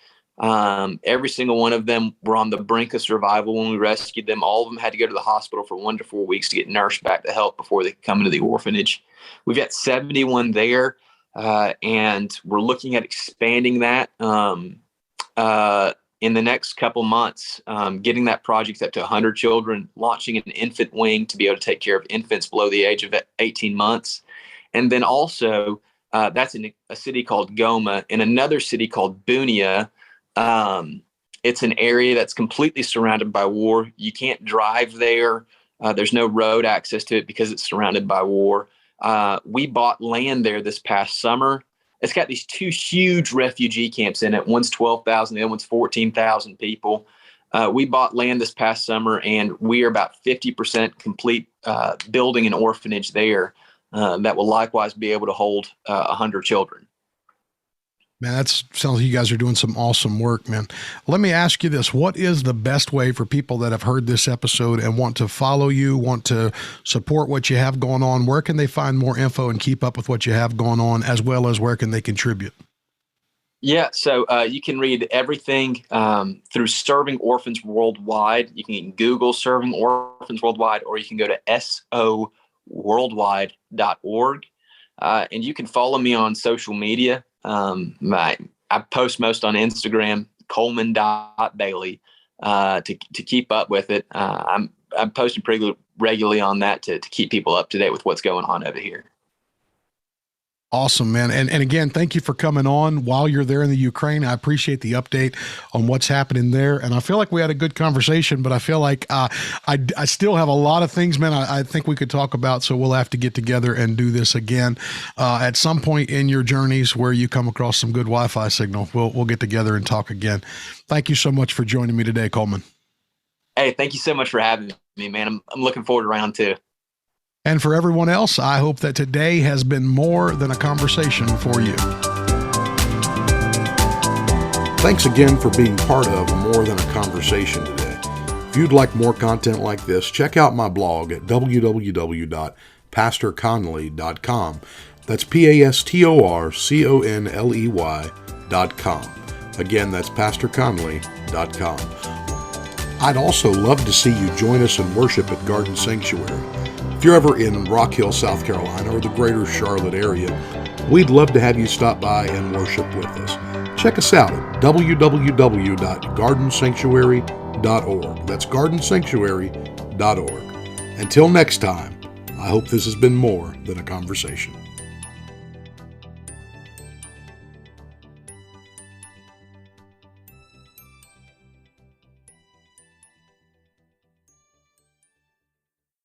Every single one of them were on the brink of survival when we rescued them. All of them had to go to the hospital for 1 to 4 weeks to get nursed back to health before they could come into the orphanage. We've got 71 there, and we're looking at expanding that in the next couple months, getting that project up to 100 children, launching an infant wing to be able to take care of infants below the age of 18 months. And then also, that's in a city called Goma. In another city called Bunia, it's an area that's completely surrounded by war. You can't drive there. There's no road access to it because it's surrounded by war. We bought land there this past summer. It's got these two huge refugee camps in it. One's 12,000, the other one's 14,000 people. We bought land this past summer, and we are about 50% complete building an orphanage there that will likewise be able to hold 100 children. Man, that sounds like you guys are doing some awesome work, man. Let me ask you this. What is the best way for people that have heard this episode and want to follow you, want to support what you have going on? Where can they find more info and keep up with what you have going on, as well as where can they contribute? Yeah, so you can read everything through Serving Orphans Worldwide. You can Google Serving Orphans Worldwide, or you can go to soworldwide.org. And you can follow me on social media. My I post most on Instagram, Coleman.Bailey, to keep up with it. I'm posting pretty regularly on that to keep people up to date with what's going on over here. Awesome, man. And again, thank you for coming on while you're there in the Ukraine. I appreciate the update on what's happening there. And I feel like we had a good conversation, but I feel like I still have a lot of things, man, I think we could talk about. So we'll have to get together and do this again at some point in your journeys where you come across some good Wi-Fi signal. We'll get together and talk again. Thank you so much for joining me today, Coleman. Hey, thank you so much for having me, man. I'm looking forward to round 2. And for everyone else, I hope that today has been more than a conversation for you. Thanks again for being part of More Than a Conversation today. If you'd like more content like this, check out my blog at www.pastorconley.com. That's PastorConley.com. Again, that's PastorConley.com. I'd also love to see you join us in worship at Garden Sanctuary. If you're ever in Rock Hill, South Carolina, or the greater Charlotte area, we'd love to have you stop by and worship with us. Check us out at www.gardensanctuary.org. That's gardensanctuary.org. Until next time, I hope this has been more than a conversation.